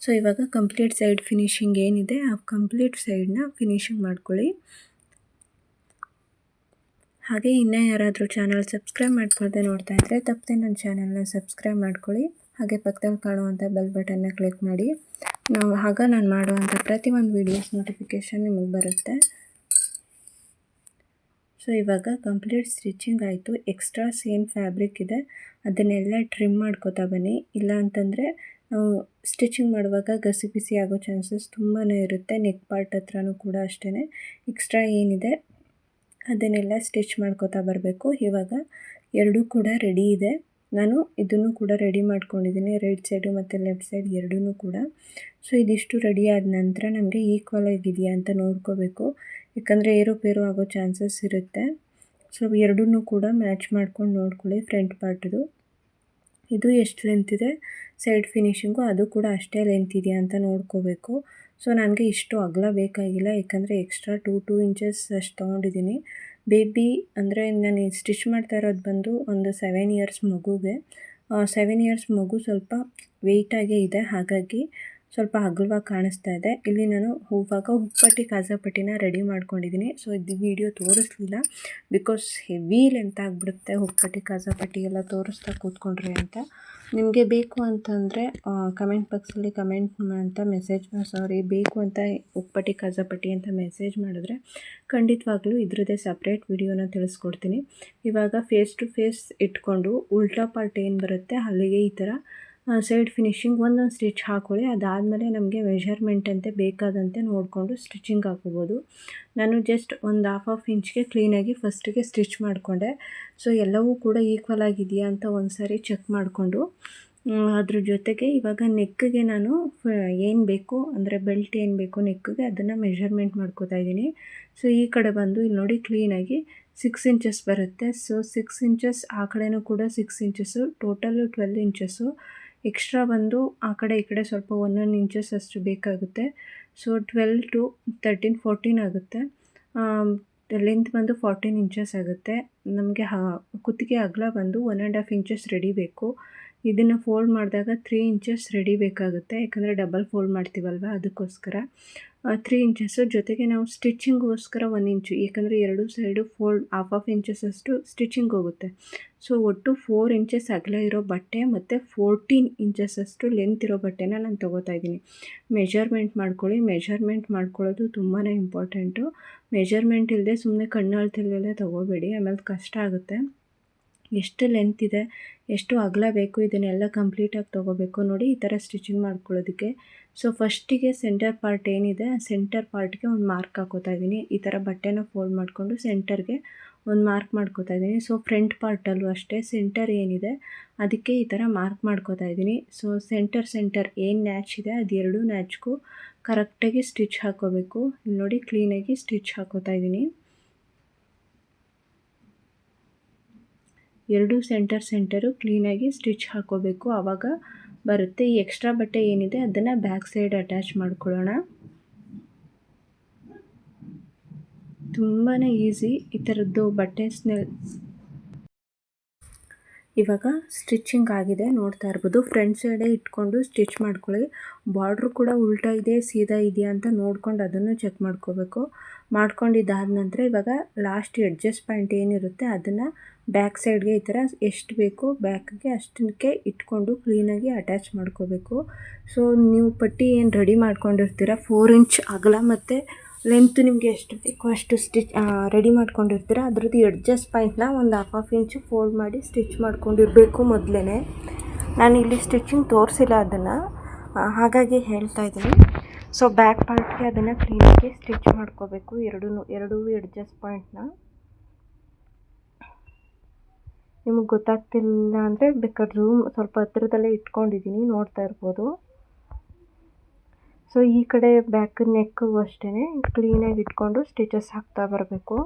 A: ಸೊ ಇವಾಗ ಕಂಪ್ಲೀಟ್ ಸೈಡ್ ಫಿನಿಶಿಂಗ್ ಏನಿದೆ ಆ ಕಂಪ್ಲೀಟ್ ಸೈಡ್ನ ಫಿನಿಶಿಂಗ್ ಮಾಡ್ಕೊಳ್ಳಿ. ಹಾಗೆ ಇನ್ನೂ ಯಾರಾದರೂ ಚಾನಲ್ ಸಬ್ಸ್ಕ್ರೈಬ್ ಮಾಡ್ಕೊಳ್ದೆ ನೋಡ್ತಾ ಇದ್ದರೆ ತಪ್ಪದೆ ನನ್ನ ಚಾನಲ್ನ ಸಬ್ಸ್ಕ್ರೈಬ್ ಮಾಡ್ಕೊಳ್ಳಿ. ಹಾಗೆ ಪಕ್ಕದಲ್ಲಿ ಕಾಣುವಂಥ ಬೆಲ್ ಬಟನ್ನ ಕ್ಲಿಕ್ ಮಾಡಿ. ನಾನು ಮಾಡುವಂಥ ಪ್ರತಿಯೊಂದು ವೀಡಿಯೋಸ್ ನೋಟಿಫಿಕೇಷನ್ ನಿಮಗೆ ಬರುತ್ತೆ. ಸೊ ಇವಾಗ ಕಂಪ್ಲೀಟ್ ಸ್ಟಿಚಿಂಗ್ ಆಯಿತು. ಎಕ್ಸ್ಟ್ರಾಸ್ ಏನು ಫ್ಯಾಬ್ರಿಕ್ ಇದೆ ಅದನ್ನೆಲ್ಲ ಟ್ರಿಮ್ ಮಾಡ್ಕೋತಾ ಬನ್ನಿ. ಇಲ್ಲ ಅಂತಂದರೆ ನಾವು ಸ್ಟಿಚಿಂಗ್ ಮಾಡುವಾಗ ಗಸಿ ಆಗೋ ಚಾನ್ಸಸ್ ತುಂಬಾ ಇರುತ್ತೆ. ನೆಕ್ ಪಾರ್ಟ್ ಹತ್ರನೂ ಕೂಡ ಅಷ್ಟೇ ಎಕ್ಸ್ಟ್ರಾ ಏನಿದೆ ಅದನ್ನೆಲ್ಲ ಸ್ಟಿಚ್ ಮಾಡ್ಕೋತಾ ಬರಬೇಕು. ಇವಾಗ ಎರಡೂ ಕೂಡ ರೆಡಿ ಇದೆ. ನಾನು ಇದನ್ನು ಕೂಡ ರೆಡಿ ಮಾಡ್ಕೊಂಡಿದ್ದೀನಿ, ರೈಟ್ ಸೈಡು ಮತ್ತು ಲೆಫ್ಟ್ ಸೈಡ್ ಎರಡೂ ಕೂಡ. ಸೊ ಇದಿಷ್ಟು ರೆಡಿ ಆದ ನಂತರ ನಮಗೆ ಈಕ್ವಲ್ ಆಗಿದೆಯಾ ಅಂತ ನೋಡ್ಕೋಬೇಕು, ಯಾಕಂದರೆ ಏರುಪೇರು ಆಗೋ ಚಾನ್ಸಸ್ ಇರುತ್ತೆ. ಸೊ ಎರಡೂ ಕೂಡ ಮ್ಯಾಚ್ ಮಾಡ್ಕೊಂಡು ನೋಡ್ಕೊಳ್ಳಿ. ಫ್ರಂಟ್ ಪಾರ್ಟ್ದು ಇದು ಎಷ್ಟು ಲೆಂತ್ ಇದೆ, ಸೈಡ್ ಫಿನಿಷಿಂಗು ಅದು ಕೂಡ ಅಷ್ಟೇ ಲೆಂತ್ ಇದೆಯಾ ಅಂತ ನೋಡ್ಕೋಬೇಕು. ಸೊ ನನಗೆ ಇಷ್ಟು ಅಗಲ ಬೇಕಾಗಿಲ್ಲ, ಯಾಕಂದರೆ ಎಕ್ಸ್ಟ್ರಾ 2 ಇಂಚಸ್ ಅಷ್ಟು ತೊಗೊಂಡಿದ್ದೀನಿ. ಬೇಬಿ ಅಂದರೆ ನಾನು ಸ್ಟಿಚ್ ಮಾಡ್ತಾ ಇರೋದು ಬಂದು ಒಂದು 7 ಇಯರ್ಸ್ ಮಗುಗೆ. 7 ಇಯರ್ಸ್ ಮಗು ಸ್ವಲ್ಪ ವೆಯ್ಟಾಗೇ ಇದೆ, ಹಾಗಾಗಿ ಸ್ವಲ್ಪ ಅಗಲವಾಗಿ ಕಾಣಿಸ್ತಾ ಇದೆ. ಇಲ್ಲಿ ನಾನು ಇವಾಗ ಹುಕ್ಕಪಟ್ಟಿ ಕಾಜಾಪಟ್ಟಿನ ರೆಡಿ ಮಾಡ್ಕೊಂಡಿದ್ದೀನಿ. ಸೊ ಇದು ವಿಡಿಯೋ ತೋರಿಸ್ಲಿಲ್ಲ, ಬಿಕಾಸ್ ಹೆವಿ ಲೆಂತ್ ಆಗಿಬಿಡುತ್ತೆ ಹುಕ್ಕಪಟ್ಟಿ ಕಾಜಾಪಟ್ಟಿ ಎಲ್ಲ ತೋರಿಸ್ತಾ ಕೂತ್ಕೊಂಡ್ರೆ ಅಂತ. ನಿಮಗೆ ಬೇಕು ಅಂತಂದರೆ ಕಮೆಂಟ್ ಬಾಕ್ಸಲ್ಲಿ ಕಮೆಂಟ್ ಅಂತ ಬೇಕು ಅಂತ ಹುಕ್ಕಪಟ್ಟಿ ಕಾಜಾಪಟ್ಟಿ ಅಂತ ಮೆಸೇಜ್ ಮಾಡಿದ್ರೆ ಖಂಡಿತವಾಗ್ಲೂ ಇದ್ರದ್ದೇ ಸಪ್ರೇಟ್ ವಿಡಿಯೋನ ತಿಳಿಸ್ಕೊಡ್ತೀನಿ. ಇವಾಗ ಫೇಸ್ ಟು ಫೇಸ್ ಇಟ್ಕೊಂಡು ಉಲ್ಟಾ ಪಾರ್ಟ್ ಏನು ಬರುತ್ತೆ ಅಲ್ಲಿಗೆ ಈ ಥರ ಸೈಡ್ ಫಿನಿಷಿಂಗ್ ಒಂದೊಂದು ಸ್ಟಿಚ್ ಹಾಕ್ಕೊಳ್ಳಿ. ಅದಾದಮೇಲೆ ನಮಗೆ ಮೆಷರ್ಮೆಂಟ್ ಅಂತೆ ಬೇಕಾದಂತೆ ನೋಡಿಕೊಂಡು ಸ್ಟಿಚಿಂಗ್ ಹಾಕೋಬೋದು. ನಾನು ಜಸ್ಟ್ ಒಂದು ಹಾಫ್ ಇಂಚ್ಗೆ ಕ್ಲೀನಾಗಿ ಫಸ್ಟಿಗೆ ಸ್ಟಿಚ್ ಮಾಡಿಕೊಂಡೆ. ಸೊ ಎಲ್ಲವೂ ಕೂಡ ಈಕ್ವಲ್ ಆಗಿದೆಯಾ ಅಂತ ಒಂದು ಸಾರಿ ಚೆಕ್ ಮಾಡಿಕೊಂಡು ಅದ್ರ ಜೊತೆಗೆ ಇವಾಗ ನೆಕ್ಗೆ ನಾನು ಏನು ಬೇಕು ಅಂದರೆ ಬೆಲ್ಟ್ ಏನು ಬೇಕು ನೆಕ್ಗೆ ಅದನ್ನು ಮೆಷರ್ಮೆಂಟ್ ಮಾಡ್ಕೋತಾ ಇದ್ದೀನಿ. ಸೊ ಈ ಕಡೆ ಬಂದು ಇಲ್ಲಿ ನೋಡಿ ಕ್ಲೀನಾಗಿ 6 ಇಂಚಸ್ ಬರುತ್ತೆ. ಸೊ 6 ಇಂಚಸ್ ಆ ಕಡೆನೂ ಕೂಡ 6 ಇಂಚಸ್ಸು, ಟೋಟಲು 12 ಇಂಚಸ್ಸು. ಎಕ್ಸ್ಟ್ರಾ ಬಂದು ಆ ಕಡೆ ಈ ಕಡೆ ಸ್ವಲ್ಪ 1 ಇಂಚಸ್ ಅಷ್ಟು ಬೇಕಾಗುತ್ತೆ. ಸೊ 12 to 13, 14 ಆಗುತ್ತೆ. ಲೆಂತ್ ಬಂದು 14 ಇಂಚಸ್ ಆಗುತ್ತೆ. ನಮಗೆ ಕುತ್ತಿಗೆ ಅಗಲ ಬಂದು 1.5 ಇಂಚಸ್ ರೆಡಿ ಬೇಕು. ಇದನ್ನು ಫೋಲ್ಡ್ ಮಾಡಿದಾಗ 3 ಇಂಚಸ್ ರೆಡಿ ಬೇಕಾಗುತ್ತೆ, ಯಾಕಂದರೆ ಡಬಲ್ ಫೋಲ್ಡ್ ಮಾಡ್ತೀವಲ್ವ ಅದಕ್ಕೋಸ್ಕರ 3 ಇಂಚಸ್ಸು. ಜೊತೆಗೆ ನಾವು ಸ್ಟಿಚಿಂಗೋಸ್ಕರ 1 ಇಂಚು, ಯಾಕಂದರೆ ಎರಡು ಸೈಡು ಫೋಲ್ಡ್ ಹಾಫ್ ಇಂಚಸ್ ಅಷ್ಟು ಸ್ಟಿಚಿಂಗ್ ಹೋಗುತ್ತೆ. ಸೊ ಒಟ್ಟು 4 ಇಂಚಸ್ ಅಗಲ ಇರೋ ಬಟ್ಟೆ ಮತ್ತು 14 ಇಂಚಸ್ ಅಷ್ಟು ಲೆಂತ್ ಇರೋ ಬಟ್ಟೆನ ನಾನು ತೊಗೋತಾ ಇದ್ದೀನಿ. ಮೆಷರ್ಮೆಂಟ್ ಮಾಡ್ಕೊಳ್ಳಿ. ಮೆಷರ್ಮೆಂಟ್ ಮಾಡ್ಕೊಳ್ಳೋದು ತುಂಬಾ ಇಂಪಾರ್ಟೆಂಟು. ಮೆಷರ್ಮೆಂಟ್ ಇಲ್ಲದೆ ಸುಮ್ಮನೆ ಕಣ್ಣಳ್ತಿಲ್ಲೆಲ್ಲ ತೊಗೋಬೇಡಿ, ಆಮೇಲೆ ಕಷ್ಟ ಆಗುತ್ತೆ. ಎಷ್ಟು ಲೆಂತ್ ಇದೆ, ಎಷ್ಟು ಅಗಲ ಬೇಕು ಇದನ್ನೆಲ್ಲ ಕಂಪ್ಲೀಟಾಗಿ ತೊಗೋಬೇಕು. ನೋಡಿ ಈ ಥರ ಸ್ಟಿಚಿಂಗ್ ಮಾಡ್ಕೊಳ್ಳೋದಕ್ಕೆ. ಸೊ ಫಸ್ಟಿಗೆ ಸೆಂಟರ್ ಪಾರ್ಟ್ ಏನಿದೆ ಆ ಸೆಂಟರ್ ಪಾರ್ಟ್ಗೆ ಒಂದು ಮಾರ್ಕ್ ಹಾಕೋತಾ ಇದ್ದೀನಿ. ಈ ಥರ ಬಟ್ಟೆನ ಫೋಲ್ಡ್ ಮಾಡಿಕೊಂಡು ಸೆಂಟರ್ಗೆ ಒಂದು ಮಾರ್ಕ್ ಮಾಡ್ಕೋತಾ ಇದ್ದೀನಿ. ಸೊ ಫ್ರಂಟ್ ಪಾರ್ಟಲ್ಲೂ ಅಷ್ಟೇ ಸೆಂಟರ್ ಏನಿದೆ ಅದಕ್ಕೆ ಈ ಥರ ಮಾರ್ಕ್ ಮಾಡ್ಕೋತಾ ಇದ್ದೀನಿ. ಸೊ ಸೆಂಟರ್ ಏನು ನ್ಯಾಚ್ ಇದೆ ಅದು ಎರಡೂ ನ್ಯಾಚ್ಗೂ ಕರೆಕ್ಟಾಗಿ ಸ್ಟಿಚ್ ಹಾಕೋಬೇಕು. ಇಲ್ಲಿ ನೋಡಿ ಕ್ಲೀನಾಗಿ ಸ್ಟಿಚ್ ಹಾಕೋತಾ ಇದ್ದೀನಿ. ಎರಡು ಸೆಂಟರು ಕ್ಲೀನಾಗಿ ಸ್ಟಿಚ್ ಹಾಕೋಬೇಕು, ಆವಾಗ ಬರುತ್ತೆ. ಈ ಎಕ್ಸ್ಟ್ರಾ ಬಟ್ಟೆ ಏನಿದೆ ಅದನ್ನು ಬ್ಯಾಕ್ ಸೈಡ್ ಅಟ್ಯಾಚ್ ಮಾಡ್ಕೊಳ್ಳೋಣ. ತುಂಬಾ ಈಸಿ ಈ ಥರದ್ದು ಬಟ್ಟೆ ಇವಾಗ ಸ್ಟಿಚಿಂಗ್ ಆಗಿದೆ, ನೋಡ್ತಾ ಇರ್ಬೋದು. ಫ್ರಂಟ್ ಸೈಡೇ ಇಟ್ಕೊಂಡು ಸ್ಟಿಚ್ ಮಾಡ್ಕೊಳ್ಳಿ. ಬಾರ್ಡ್ರು ಕೂಡ ಉಲ್ಟಾ ಇದೆ ಸೀದಾ ಇದೆಯಾ ಅಂತ ನೋಡ್ಕೊಂಡು ಅದನ್ನು ಚೆಕ್ ಮಾಡ್ಕೋಬೇಕು. ಮಾಡ್ಕೊಂಡಿದ್ದಾದ ನಂತರ ಇವಾಗ ಲಾಸ್ಟ್ ಎಡ್ಜಸ್ಟ್ ಪಾಯಿಂಟ್ ಏನಿರುತ್ತೆ ಅದನ್ನು ಬ್ಯಾಕ್ ಸೈಡ್ಗೆ ಈ ಥರ ಎಷ್ಟು ಬೇಕು ಬ್ಯಾಕ್ಗೆ ಅಷ್ಟಕ್ಕೆ ಇಟ್ಕೊಂಡು ಕ್ಲೀನಾಗಿ ಅಟ್ಯಾಚ್ ಮಾಡ್ಕೋಬೇಕು. ಸೊ ನೀವು ಪಟ್ಟಿ ಏನು ರೆಡಿ ಮಾಡ್ಕೊಂಡಿರ್ತೀರ 4 ಇಂಚ್ ಅಗಲ ಮತ್ತು ಲೆಂತ್ ನಿಮಗೆ ಎಷ್ಟು ಬೇಕೋ ಅಷ್ಟು ರೆಡಿ ಮಾಡ್ಕೊಂಡಿರ್ತೀರ, ಅದ್ರದ್ದು ಎಡ್ಜಸ್ಟ್ ಪಾಯಿಂಟ್ನ ಒಂದು ಹಾಫ್ ಇಂಚು ಫೋಲ್ಡ್ ಮಾಡಿ ಸ್ಟಿಚ್ ಮಾಡ್ಕೊಂಡಿರಬೇಕು ಮೊದಲೇ. ನಾನಿಲ್ಲಿ ಸ್ಟಿಚಿಂಗ್ ತೋರಿಸಿಲ್ಲ ಅದನ್ನು, ಹಾಗಾಗಿ ಹೇಳ್ತಾ ಇದ್ದೀನಿ. ಸೊ ಬ್ಯಾಕ್ ಪಾರ್ಟ್ಗೆ ಅದನ್ನು ಕ್ಲೀನಾಗಿ ಸ್ಟಿಚ್ ಮಾಡ್ಕೋಬೇಕು, ಎರಡೂ ಎಡ್ಜಸ್ಟ್ ಪಾಯಿಂಟ್ನ. ನಿಮಗೆ ಗೊತ್ತಾಗ್ತಿಲ್ಲ ಅಂದರೆ ಬೇಕಾದ್ರೆ ಝೂಮ್ ಸ್ವಲ್ಪ ಹತ್ತಿರದಲ್ಲೇ ಇಟ್ಕೊಂಡಿದ್ದೀನಿ, ನೋಡ್ತಾ ಇರ್ಬೋದು. ಸೊ ಈ ಕಡೆ ಬ್ಯಾಕ್ ನೆಕ್ಗೂ ಅಷ್ಟೇ ಕ್ಲೀನಾಗಿ ಇಟ್ಕೊಂಡು ಸ್ಟಿಚಸ್ ಹಾಕ್ತಾ ಬರಬೇಕು.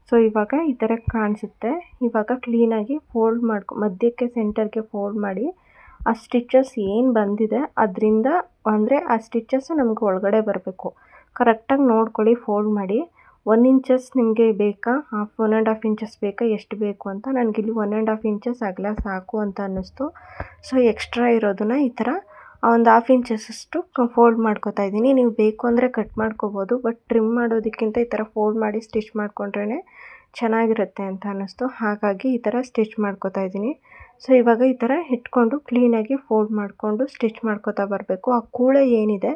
A: ಸೊ ಇವಾಗ ಈ ಥರ ಕಾಣಿಸುತ್ತೆ. ಇವಾಗ ಕ್ಲೀನಾಗಿ ಫೋಲ್ಡ್ ಮಧ್ಯಕ್ಕೆ ಸೆಂಟರ್ಗೆ ಫೋಲ್ಡ್ ಮಾಡಿ ಆ ಸ್ಟಿಚಸ್ ಏನು ಬಂದಿದೆ ಅದರಿಂದ ಅಂದರೆ ಆ ಸ್ಟಿಚಸ್ಸು ನಮ್ಗೆ ಒಳಗಡೆ ಬರಬೇಕು. ಕರೆಕ್ಟಾಗಿ ನೋಡ್ಕೊಳ್ಳಿ, ಫೋಲ್ಡ್ ಮಾಡಿ. 1 ಇಂಚಸ್ ನಿಮಗೆ ಬೇಕಾ, 1.5 ಇಂಚಸ್ ಬೇಕಾ, ಎಷ್ಟು ಬೇಕು ಅಂತ. ನನಗಿಲ್ಲಿ 1.5 ಇಂಚಸ್ ಅಗಲ ಸಾಕು ಅಂತ ಅನ್ನಿಸ್ತು. ಸೊ ಎಕ್ಸ್ಟ್ರಾ ಇರೋದನ್ನ ಈ ಥರ ಒಂದು ಹಾಫ್ ಇಂಚಸ್ಸಷ್ಟು ಫೋಲ್ಡ್ ಮಾಡ್ಕೋತಾ ಇದ್ದೀನಿ. ನೀವು ಬೇಕು ಅಂದರೆ ಕಟ್ ಮಾಡ್ಕೋಬೋದು, ಬಟ್ ಟ್ರಿಮ್ ಮಾಡೋದಕ್ಕಿಂತ ಈ ಥರ ಫೋಲ್ಡ್ ಮಾಡಿ ಸ್ಟಿಚ್ ಮಾಡ್ಕೊಂಡ್ರೇ ಚೆನ್ನಾಗಿರುತ್ತೆ ಅಂತ ಅನ್ನಿಸ್ತು, ಹಾಗಾಗಿ ಈ ಥರ ಸ್ಟಿಚ್ ಮಾಡ್ಕೋತಾ ಇದ್ದೀನಿ. ಸೊ ಇವಾಗ ಈ ಥರ ಇಟ್ಕೊಂಡು ಕ್ಲೀನಾಗಿ ಫೋಲ್ಡ್ ಮಾಡಿಕೊಂಡು ಸ್ಟಿಚ್ ಮಾಡ್ಕೋತಾ ಬರಬೇಕು. ಆ ಕೂಳೆ ಏನಿದೆ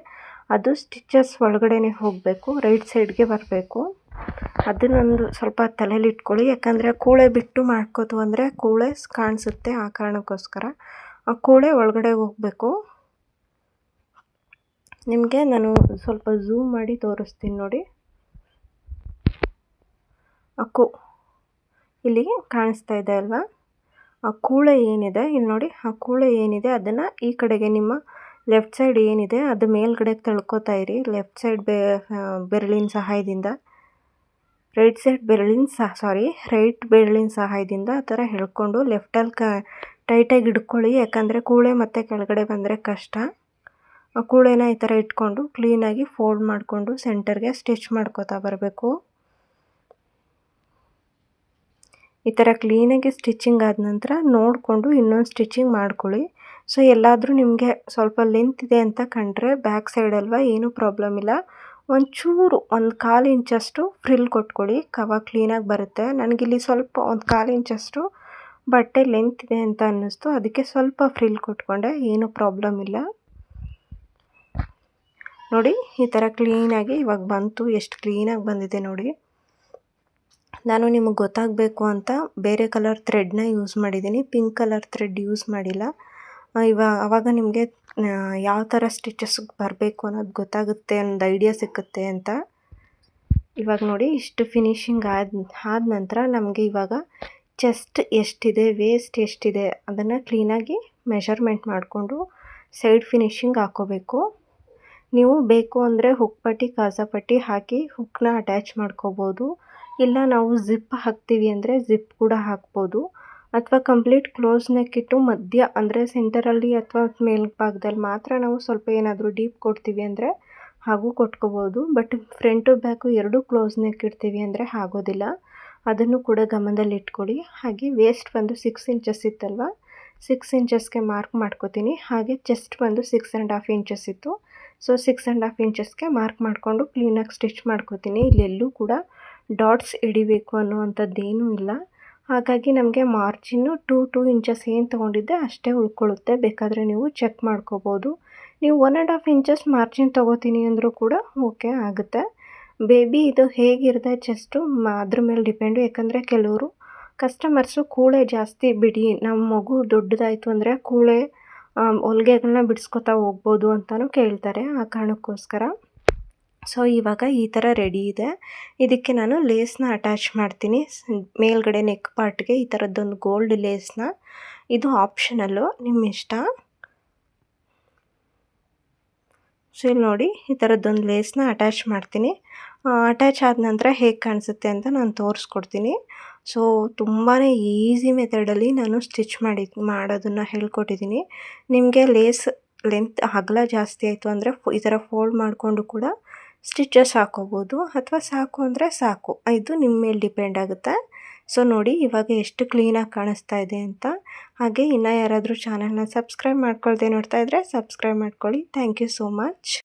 A: ಅದು ಸ್ಟಿಚಸ್ ಒಳಗಡೆನೇ ಹೋಗಬೇಕು, ರೈಟ್ ಸೈಡ್ಗೆ ಬರಬೇಕು. ಅದನ್ನೊಂದು ಸ್ವಲ್ಪ ತಲೆಯಲ್ಲಿ ಇಟ್ಕೊಳ್ಳಿ, ಯಾಕಂದರೆ ಕೂಳೆ ಬಿಟ್ಟು ಮಾಡ್ಕೋತು ಅಂದರೆ ಕೂಳೆ ಕಾಣಿಸುತ್ತೆ, ಆ ಕಾರಣಕ್ಕೋಸ್ಕರ ಆ ಕೂಳೆ ಒಳಗಡೆ ಹೋಗಬೇಕು. ನಿಮಗೆ ನಾನು ಸ್ವಲ್ಪ ಝೂಮ್ ಮಾಡಿ ತೋರಿಸ್ತೀನಿ ನೋಡಿ. ಇಲ್ಲಿ ಕಾಣಿಸ್ತಾ ಇದೆ ಅಲ್ವಾ, ಆ ಕೂಳೆ ಏನಿದೆ ಇಲ್ಲಿ ನೋಡಿ, ಆ ಕೂಳೆ ಏನಿದೆ ಅದನ್ನು ಈ ಕಡೆಗೆ ನಿಮ್ಮ ಲೆಫ್ಟ್ ಸೈಡ್ ಏನಿದೆ ಅದು ಮೇಲ್ಗಡೆ ತಳ್ಕೊತಾ ಇರಿ. ಲೆಫ್ಟ್ ಸೈಡ್ ಬೆರಳಿನ ಸಹಾಯದಿಂದ, ರೈಟ್ ಬೆರಳಿನ ಸಹಾಯದಿಂದ ಆ ಥರ ಎಳ್ಕೊಂಡು ಲೆಫ್ಟಲ್ಲಿ ಟೈಟಾಗಿ ಹಿಡ್ಕೊಳ್ಳಿ. ಯಾಕಂದರೆ ಕೂಳೆ ಮತ್ತೆ ಕೆಳಗಡೆ ಬಂದರೆ ಕಷ್ಟ. ಆ ಕೂಳೆನ ಈ ಥರ ಇಟ್ಕೊಂಡು ಕ್ಲೀನಾಗಿ ಫೋಲ್ಡ್ ಮಾಡಿಕೊಂಡು ಸೆಂಟರ್ಗೆ ಸ್ಟಿಚ್ ಮಾಡ್ಕೋತಾ ಬರಬೇಕು. ಈ ಥರ ಕ್ಲೀನಾಗಿ ಸ್ಟಿಚಿಂಗ್ ಆದ ನಂತರ ನೋಡಿಕೊಂಡು ಇನ್ನೊಂದು ಸ್ಟಿಚಿಂಗ್ ಮಾಡ್ಕೊಳ್ಳಿ. ಸೊ ಎಲ್ಲಾದರೂ ನಿಮಗೆ ಸ್ವಲ್ಪ ಲೆಂತ್ ಇದೆ ಅಂತ ಕಂಡ್ರೆ ಬ್ಯಾಕ್ ಸೈಡ್ ಅಲ್ವಾ, ಏನೂ ಪ್ರಾಬ್ಲಮ್ ಇಲ್ಲ, ಒಂಚೂರು 1/4 ಇಂಚಷ್ಟು ಫ್ರಿಲ್ ಕೊಟ್ಕೊಳ್ಳಿ, ಕವ ಕ್ಲೀನಾಗಿ ಬರುತ್ತೆ. ನನಗಿಲ್ಲಿ ಸ್ವಲ್ಪ 1/4 ಇಂಚಷ್ಟು ಬಟ್ಟೆ ಲೆಂತ್ ಇದೆ ಅಂತ ಅನ್ನಿಸ್ತು, ಅದಕ್ಕೆ ಸ್ವಲ್ಪ ಫ್ರಿಲ್ ಕೊಟ್ಕೊಂಡೆ, ಏನೂ ಪ್ರಾಬ್ಲಮ್ ಇಲ್ಲ. ನೋಡಿ ಈ ಥರ ಕ್ಲೀನಾಗಿ ಇವಾಗ ಬಂತು, ಎಷ್ಟು ಕ್ಲೀನಾಗಿ ಬಂದಿದೆ ನೋಡಿ. ನಾನು ನಿಮಗೆ ಗೊತ್ತಾಗಬೇಕು ಅಂತ ಬೇರೆ ಕಲರ್ ಥ್ರೆಡ್ನ ಯೂಸ್ ಮಾಡಿದ್ದೀನಿ, ಪಿಂಕ್ ಕಲರ್ ಥ್ರೆಡ್ ಯೂಸ್ ಮಾಡಿಲ್ಲ. ಆವಾಗ ನಿಮಗೆ ಯಾವ ಥರ ಸ್ಟಿಚಸ್ ಬರಬೇಕು ಅನ್ನೋದು ಗೊತ್ತಾಗುತ್ತೆ, ಒಂದು ಐಡಿಯಾ ಸಿಕ್ಕುತ್ತೆ ಅಂತ. ಇವಾಗ ನೋಡಿ ಇಷ್ಟು ಫಿನಿಶಿಂಗ್ ಆದ ನಂತರ ನಮಗೆ ಇವಾಗ ಚೆಸ್ಟ್ ಎಷ್ಟಿದೆ, ವೇಸ್ಟ್ ಎಷ್ಟಿದೆ ಅದನ್ನು ಕ್ಲೀನಾಗಿ ಮೆಷರ್ಮೆಂಟ್ ಮಾಡಿಕೊಂಡು ಸೈಡ್ ಫಿನಿಶಿಂಗ್ ಹಾಕ್ಕೋಬೇಕು. ನೀವು ಬೇಕು ಅಂದರೆ ಹುಕ್ ಪಟ್ಟಿ, ಕಾಜಾ ಪಟ್ಟಿ ಹಾಕಿ ಹುಕ್ನ ಅಟ್ಯಾಚ್ ಮಾಡ್ಕೋಬೋದು. ಇಲ್ಲ ನಾವು ಜಿಪ್ ಹಾಕ್ತೀವಿ ಅಂದರೆ ಜಿಪ್ ಕೂಡ ಹಾಕ್ಬೋದು. ಅಥವಾ ಕಂಪ್ಲೀಟ್ ಕ್ಲೋಸ್ ನೆಕ್ ಇಟ್ಟು ಮಧ್ಯ ಅಂದರೆ ಸೆಂಟರಲ್ಲಿ ಅಥವಾ ಮೇಲ್ಭಾಗದಲ್ಲಿ ಮಾತ್ರ ನಾವು ಸ್ವಲ್ಪ ಏನಾದರೂ ಡೀಪ್ ಕೊಡ್ತೀವಿ ಅಂದರೆ ಹಾಗೂ ಕೊಟ್ಕೋಬೋದು. ಬಟ್ ಫ್ರಂಟು ಬ್ಯಾಕು ಎರಡೂ ಕ್ಲೋಸ್ ನೆಕ್ ಇಡ್ತೀವಿ ಅಂದರೆ ಆಗೋದಿಲ್ಲ, ಅದನ್ನು ಕೂಡ ಗಮನದಲ್ಲಿ ಇಟ್ಕೊಳ್ಳಿ. ಹಾಗೆ ವೇಸ್ಟ್ ಬಂದು 6 ಇಂಚಸ್ ಇತ್ತಲ್ವ, 6 ಇಂಚಸ್ಗೆ ಮಾರ್ಕ್ ಮಾಡ್ಕೋತೀನಿ. ಹಾಗೆ ಚೆಸ್ಟ್ ಬಂದು 6.5 ಇಂಚಸ್ ಇತ್ತು, ಸೊ 6.5 ಇಂಚಸ್ಗೆ ಮಾರ್ಕ್ ಮಾಡಿಕೊಂಡು ಕ್ಲೀನಾಗಿ ಸ್ಟಿಚ್ ಮಾಡ್ಕೋತೀನಿ. ಇಲ್ಲೆಲ್ಲೂ ಕೂಡ ಡಾಟ್ಸ್ ಹಿಡಿಬೇಕು ಅನ್ನುವಂಥದ್ದೇನೂ ಇಲ್ಲ. ಹಾಗಾಗಿ ನಮಗೆ ಮಾರ್ಜಿನ್ನು 2 ಇಂಚಸ್ ಏನು ತೊಗೊಂಡಿದ್ದೆ ಅಷ್ಟೇ ಉಳ್ಕೊಳ್ಳುತ್ತೆ. ಬೇಕಾದರೆ ನೀವು ಚೆಕ್ ಮಾಡ್ಕೋಬೋದು. ನೀವು 1.5 ಇಂಚಸ್ ಮಾರ್ಜಿನ್ ತೊಗೋತೀನಿ ಅಂದರೂ ಕೂಡ ಓಕೆ ಆಗುತ್ತೆ. ಬೇಬಿ ಇದು ಹೇಗಿರುತ್ತೆ ಚೆಸ್ಟು ಅದ್ರ ಮೇಲೆ ಡಿಪೆಂಡು. ಯಾಕಂದರೆ ಕೆಲವರು ಕಸ್ಟಮರ್ಸು ಕೂಳೆ ಜಾಸ್ತಿ ಬಿಡಿ, ನಮ್ಮ ಮಗು ದೊಡ್ಡದಾಯಿತು ಅಂದರೆ ಕೂಳೆ ಹೊಲಿಗೆಗಳನ್ನ ಬಿಡಿಸ್ಕೊತಾ ಹೋಗ್ಬೋದು ಅಂತಲೂ ಕೇಳ್ತಾರೆ, ಆ ಕಾರಣಕ್ಕೋಸ್ಕರ. ಸೊ ಇವಾಗ ಈ ಥರ ರೆಡಿ ಇದೆ. ಇದಕ್ಕೆ ನಾನು ಲೇಸ್ನ ಅಟ್ಯಾಚ್ ಮಾಡ್ತೀನಿ ಮೇಲ್ಗಡೆ ನೆಕ್ ಪಾರ್ಟ್ಗೆ, ಈ ಥರದ್ದೊಂದು ಗೋಲ್ಡ್ ಲೇಸ್ನ. ಇದು ಆಪ್ಷನಲ್ಲು, ನಿಮ್ಮ ಇಷ್ಟ. ಸೊ ಇಲ್ಲಿ ನೋಡಿ ಈ ಥರದ್ದೊಂದು ಲೇಸ್ನ ಅಟ್ಯಾಚ್ ಮಾಡ್ತೀನಿ. ಅಟ್ಯಾಚ್ ಆದ ನಂತರ ಹೇಗೆ ಕಾಣಿಸುತ್ತೆ ಅಂತ ನಾನು ತೋರಿಸ್ಕೊಡ್ತೀನಿ. ಸೊ ತುಂಬಾ ಈಸಿ ಮೆಥಡಲ್ಲಿ ನಾನು ಸ್ಟಿಚ್ ಮಾಡೋದನ್ನು ಹೇಳ್ಕೊಟ್ಟಿದ್ದೀನಿ. ನಿಮಗೆ ಲೇಸ್ ಲೆಂತ್ ಅಗಲ ಜಾಸ್ತಿ ಆಯಿತು ಅಂದರೆ ಈ ಥರ ಫೋಲ್ಡ್ ಮಾಡಿಕೊಂಡು ಕೂಡ ಸ್ಟಿಚಸ್ ಹಾಕೋಬೋದು, ಅಥವಾ ಸಾಕು ಅಂದರೆ ಸಾಕು, ಇದು ನಿಮ್ಮ ಮೇಲೆ ಡಿಪೆಂಡ್ ಆಗುತ್ತೆ. ಸೊ ನೋಡಿ ಇವಾಗ ಎಷ್ಟು ಕ್ಲೀನಾಗಿ ಕಾಣಿಸ್ತಾ ಇದೆ ಅಂತ. ಹಾಗೆ ಇನ್ನೂ ಯಾರಾದರೂ ಚಾನಲ್ನ ಸಬ್ಸ್ಕ್ರೈಬ್ ಮಾಡ್ಕೊಳ್ದೆ ನೋಡ್ತಾ ಇದ್ದರೆ ಸಬ್ಸ್ಕ್ರೈಬ್ ಮಾಡ್ಕೊಳ್ಳಿ. Thank you so much.